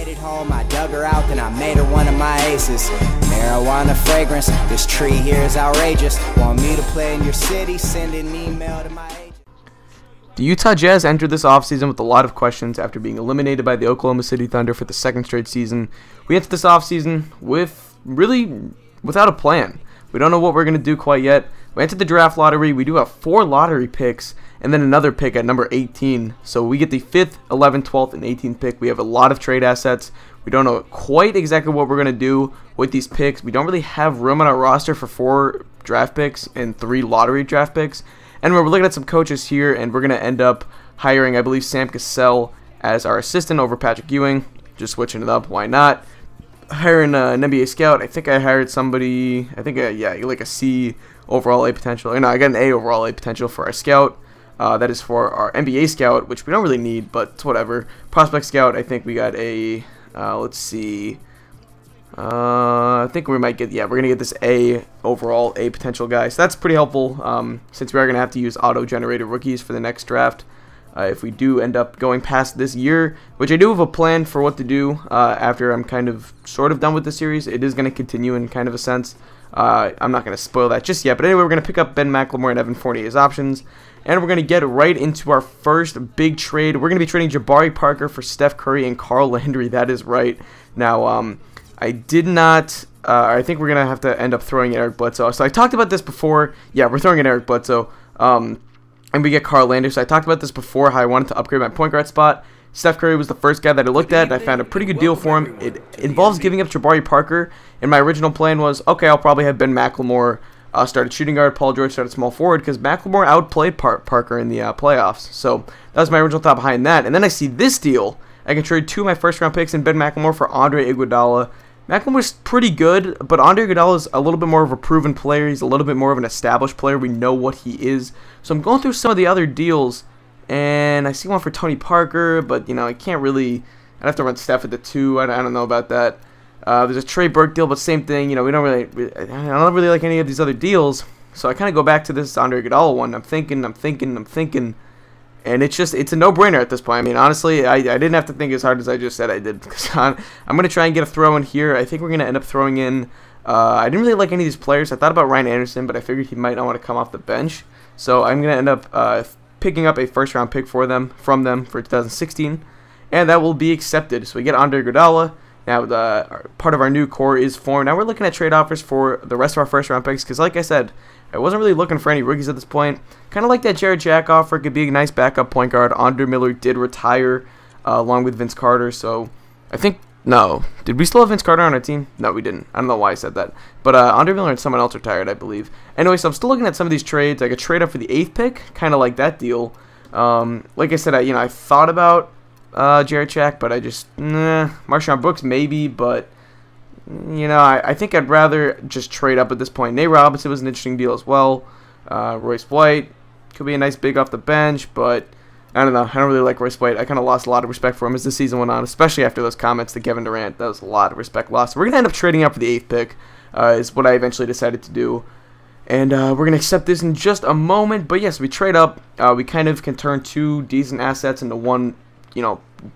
made it home, I dug her out, then I made her one of my aces. Marijuana fragrance, this tree here is outrageous. Want me to play in your city? Send an email to my agent. The Utah Jazz entered this offseason with a lot of questions after being eliminated by the Oklahoma City Thunder for the second straight season. We entered this offseason without a plan. We don't know what we're going to do quite yet. We entered the draft lottery. We do have 4 lottery picks and then another pick at number 18. So we get the 5th, 11th, 12th, and 18th pick. We have a lot of trade assets. We don't know quite exactly what we're going to do with these picks. We don't really have room on our roster for 4 draft picks and 3 lottery draft picks. And we're looking at some coaches here, and we're going to end up hiring, I believe, Sam Cassell as our assistant over Patrick Ewing. Just switching it up. Why not? Hiring an NBA scout. I think I hired somebody, like a C overall A potential. Or no, I got an A overall A potential for our scout. That is for our NBA scout, which we don't really need, but it's whatever. Prospect scout, I think we got a, let's see. I think we might get, we're going to get this A overall A potential guy. So that's pretty helpful since we are going to have to use auto-generated rookies for the next draft. If we do end up going past this year, which I do have a plan for what to do after I'm kind of sort of done with the series. It is going to continue in kind of a sense. I'm not going to spoil that just yet. But anyway, we're going to pick up Ben McLemore and Evan Fournier as options. And we're going to get right into our first big trade. We're going to be trading Jabari Parker for Steph Curry and Carl Landry. That is right. Now, I did not... I think we're going to have to end up throwing in Eric Bledsoe. So I talked about this before. Yeah, we're throwing in Eric Bledsoe. And we get Carl Landry. So I talked about this before, how I wanted to upgrade my point guard spot. Steph Curry was the first guy that I looked at, and I found a pretty good deal for him. It involves giving up Jabari Parker, and my original plan was, okay, I'll probably have Ben McLemore start at shooting guard, Paul George start at small forward, because McLemore outplayed Parker in the playoffs. So that was my original thought behind that. And then I see this deal. I can trade 2 of my first-round picks and Ben McLemore for Andre Iguodala. McLemore's pretty good, but Andre Iguodala is a little bit more of a proven player. He's a little bit more of an established player. We know what he is. So I'm going through some of the other deals, and I see one for Tony Parker, but, I can't really... I'd have to run Steph at the 2. I don't know about that. There's a Trey Burke deal, but same thing. I don't really like any of these other deals. So I kind of go back to this Andre Iguodala one. I'm thinking. And it's a no-brainer at this point. I mean, honestly, I didn't have to think as hard as I just said I did. Because I'm going to try and get a throw in here. I think we're going to end up throwing in... I didn't really like any of these players. I thought about Ryan Anderson, but I figured he might not want to come off the bench. So I'm going to end up picking up a first-round pick from them for 2016. And that will be accepted. So we get Andre Iguodala. Now, part of our new core is formed. Now we're looking at trade offers for the rest of our first-round picks. Because like I said... I wasn't really looking for any rookies at this point. Kind of like that Jared Jack offer. Could be a nice backup point guard. Andre Miller did retire along with Vince Carter. So I think, no. Did we still have Vince Carter on our team? No, we didn't. I don't know why I said that. But Andre Miller and someone else retired, I believe. Anyway, so I'm still looking at some of these trades. I could trade up for the 8th pick. Kind of like that deal. Like I said, I thought about Jared Jack, but I just, Marshawn Brooks maybe, but... I think I'd rather just trade up at this point. Nate Robinson was an interesting deal as well. Royce White could be a nice big off the bench, but I don't know. I don't really like Royce White. I kind of lost a lot of respect for him as the season went on, especially after those comments to Kevin Durant. That was a lot of respect lost. We're going to end up trading up for the 8th pick is what I eventually decided to do. And we're going to accept this in just a moment. But yes, we trade up. We kind of can turn 2 decent assets into one,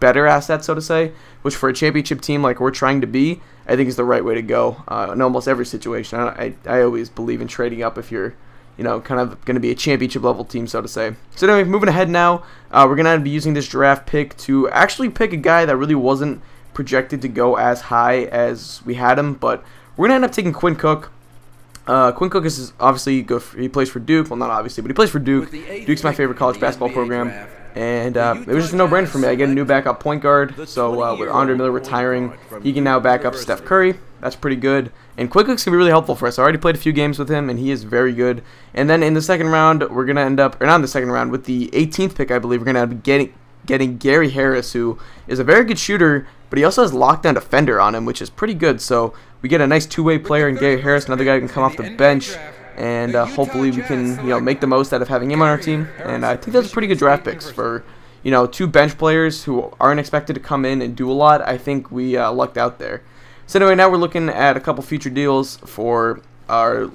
better asset, so to say, which for a championship team like we're trying to be, I think is the right way to go in almost every situation. I always believe in trading up if you're, kind of going to be a championship level team, so to say. So anyway, moving ahead now, we're going to be using this draft pick to actually pick a guy that really wasn't projected to go as high as we had him, but we're going to end up taking Quinn Cook. Quinn Cook is obviously good. He plays for Duke. Well, not obviously, but he plays for Duke. Duke's my favorite college basketball program. And it was just a no-brainer for me. I get a new backup point guard. So with Andre Miller retiring, he can now back up Steph Curry. That's pretty good. And Quinn Cook's going to be really helpful for us. I already played a few games with him, and he is very good. And then in the second round, we're going to end up, or not in the second round, with the 18th pick, I believe, we're going to end up getting Gary Harris, who is a very good shooter, but he also has lockdown defender on him, which is pretty good. So we get a nice two-way player in Gary Harris, another guy who can come off the bench. And hopefully we can, make the most out of having him on our team. And I think those are pretty good draft picks for, 2 bench players who aren't expected to come in and do a lot. I think we lucked out there. So anyway, now we're looking at a couple future deals for our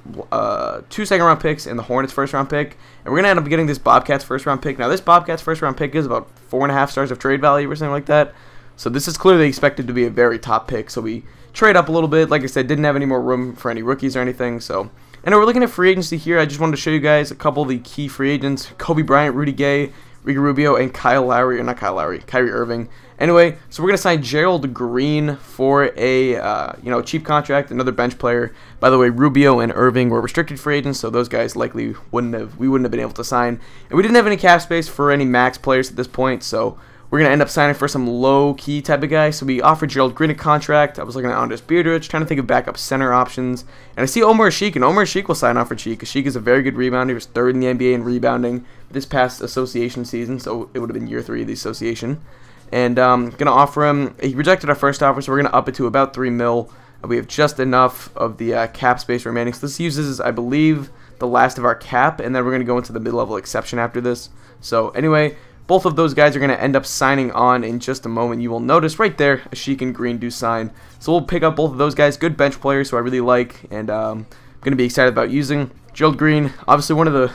2 second-round picks and the Hornets' first-round pick. And we're going to end up getting this Bobcats first-round pick. Now, this Bobcats first-round pick is about 4.5 stars of trade value or something like that. So this is clearly expected to be a very top pick. So we trade up a little bit. Like I said, didn't have any more room for any rookies or anything. So, and we're looking at free agency here. I just wanted to show you guys a couple of the key free agents: Kobe Bryant, Rudy Gay, Ricky Rubio, and Kyrie Irving. Anyway, so we're gonna sign Gerald Green for a cheap contract, another bench player. By the way, Rubio and Irving were restricted free agents, so those guys likely wouldn't have been able to sign. And we didn't have any cap space for any max players at this point, so we're gonna end up signing for some low-key type of guy. So we offered Gerald Green a contract. I was looking at Andres Beardridge, trying to think of backup center options, and I see Omar Ashik, and Omar Ashik will sign on for Cheek. Ashik is a very good rebounder. He was 3rd in the NBA in rebounding this past association season, so it would have been year 3 of the association. And gonna offer him. He rejected our first offer, so we're gonna up it to about $3 million. We have just enough of the cap space remaining. So this uses, I believe, the last of our cap, and then we're gonna go into the mid-level exception after this. So anyway, both of those guys are gonna end up signing on in just a moment. You will notice right there, Ashik and Green do sign. So we'll pick up both of those guys. Good bench players, who I really like, and I'm gonna be excited about using. Gerald Green, obviously one of the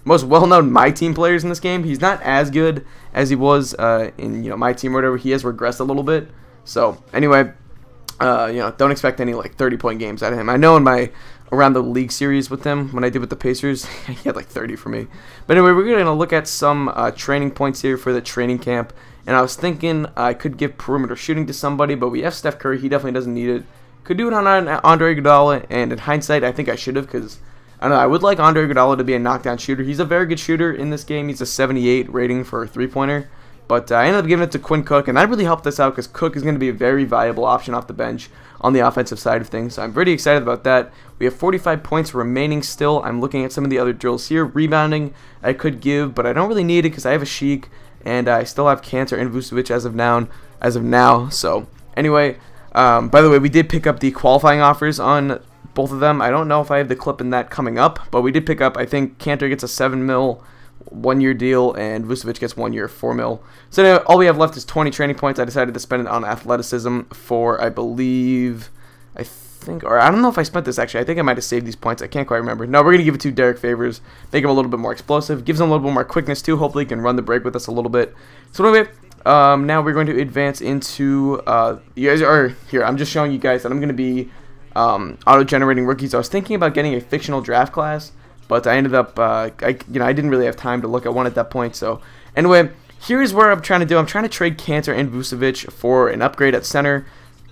most well-known My Team players in this game. He's not as good as he was in My Team or whatever. He has regressed a little bit. So anyway, don't expect any like 30-point games out of him. I know in my around the league series with him, when I did with the Pacers, he had like 30 for me. But anyway, we're gonna look at some training points here for the training camp. And I was thinking I could give perimeter shooting to somebody, but we have Steph Curry. He definitely doesn't need it. Could do it on Andre Iguodala, and in hindsight, I think I should have, because I don't know, I would like Andre Iguodala to be a knockdown shooter. He's a very good shooter in this game. He's a 78 rating for a three-pointer. But I ended up giving it to Quinn Cook, and that really helped us out because Cook is going to be a very viable option off the bench on the offensive side of things. So I'm pretty excited about that. We have 45 points remaining still. I'm looking at some of the other drills here. Rebounding I could give, but I don't really need it because I have a Sheik, and I still have Cantor and Vucevic as of now. So anyway, by the way, we did pick up the qualifying offers on both of them. I don't know if I have the clip in that coming up, but we did pick up, I think Cantor gets a $7 million one-year deal, and Vucevic gets 1 year, $4 million. So anyway, all we have left is 20 training points. I decided to spend it on athleticism for, I don't know if I spent this actually. I think I might have saved these points. I can't quite remember. No, we're going to give it to Derek Favors. Make him a little bit more explosive. Gives him a little bit more quickness too. Hopefully he can run the break with us a little bit. So anyway, now we're going to advance into, you guys are here. I'm just showing you guys that I'm going to be auto-generating rookies. I was thinking about getting a fictional draft class, but I ended up, I didn't really have time to look at one at that point. So anyway, here's what I'm trying to do. I'm trying to trade Cantor and Vucevic for an upgrade at center.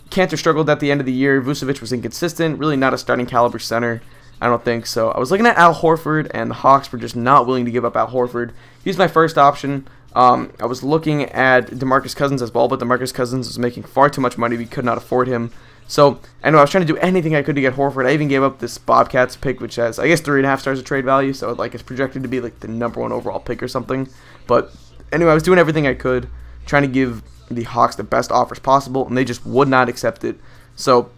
Cantor struggled at the end of the year. Vucevic was inconsistent, really not a starting caliber center, I don't think. So I was looking at Al Horford, and the Hawks were just not willing to give up Al Horford. He's my first option. I was looking at DeMarcus Cousins as well, but DeMarcus Cousins was making far too much money. We could not afford him. So, I know I was trying to do anything I could to get Horford. I even gave up this Bobcats pick, which has, I guess, 3.5 stars of trade value. So, like, it's projected to be, like, the #1 overall pick or something. But, anyway, I was doing everything I could, trying to give the Hawks the best offers possible, and they just would not accept it. So,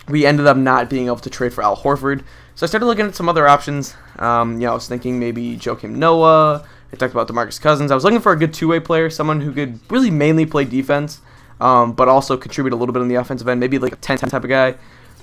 we ended up not being able to trade for Al Horford. So, I started looking at some other options. I was thinking maybe Joakim Noah. I talked about DeMarcus Cousins. I was looking for a good two-way player, someone who could really mainly play defense, but also contribute a little bit on the offensive end, maybe like a 10 type of guy.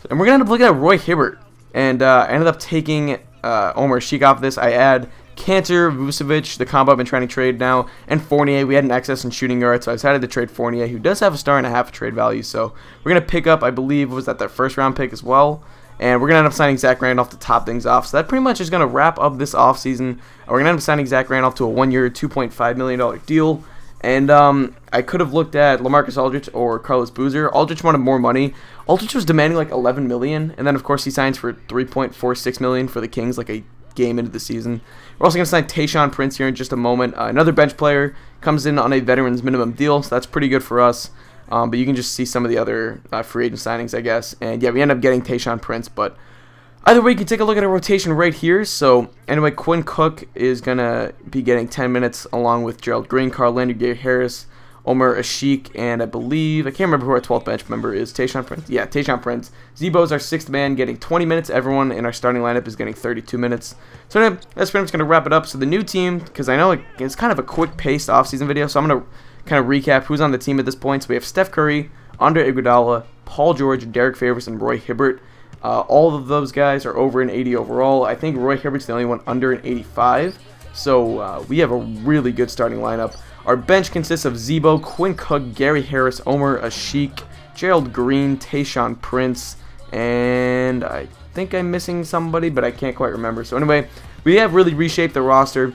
And we're going to end up looking at Roy Hibbert. And I ended up taking Omar Sheik off this. I add Cantor, Vucevic, the combo I've been trying to trade now, and Fournier. We had an excess in shooting guard, so I decided to trade Fournier, who does have a star and a half of trade value. So we're going to pick up, I believe, was that their first-round pick as well. And we're going to end up signing Zach Randolph to top things off. So that pretty much is going to wrap up this offseason. We're going to end up signing Zach Randolph to a 1-year, $2.5 million deal. And I could have looked at LaMarcus Aldridge or Carlos Boozer. Aldridge wanted more money. Aldridge was demanding like $11 million, and then of course he signs for $3.46 million for the Kings, like a game into the season. We're also going to sign Tayshaun Prince here in just a moment. Another bench player comes in on a veterans minimum deal, so that's pretty good for us. But you can just see some of the other free agent signings, I guess. And yeah, we end up getting Tayshaun Prince, but either way, you can take a look at a rotation right here. So, anyway, Quinn Cook is going to be getting 10 minutes along with Gerald Green, Carl Landry, Gary Harris, Omar Ashik, and I believe, I can't remember who our 12th bench member is. Tayshaun Prince? Yeah, Tayshaun Prince. Zebo is our 6th man, getting 20 minutes. Everyone in our starting lineup is getting 32 minutes. So, anyway, that's pretty much going to wrap it up. So, the new team, because I know it's kind of a quick-paced offseason video, so I'm going to kind of recap who's on the team at this point. So, we have Steph Curry, Andre Iguodala, Paul George, Derek Favors, and Roy Hibbert. All of those guys are over an 80 overall. I think Roy Hibbert's the only one under an 85. So we have a really good starting lineup. Our bench consists of Zebo, Quinn Cook, Gary Harris, Omer Ashik, Gerald Green, Tayshaun Prince, and I think I'm missing somebody, but I can't quite remember. So anyway, we have really reshaped the roster,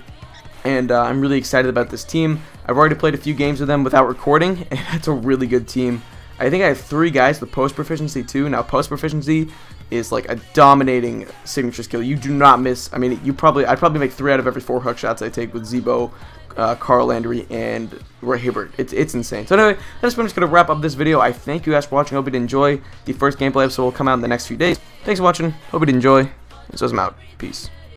and I'm really excited about this team. I've already played a few games with them without recording, and it's a really good team. I think I have 3 guys with post proficiency too. Now post proficiency is like a dominating signature skill. You do not miss. I mean, I'd probably make 3 out of every 4 hook shots I take with Zebo, Carl Landry, and Roy Hibbert. It's insane. So anyway, that's pretty much going to wrap up this video. I thank you guys for watching. Hope you did enjoy. The first gameplay episode will come out in the next few days. Thanks for watching. Hope you did enjoy. And so I'm out. Peace.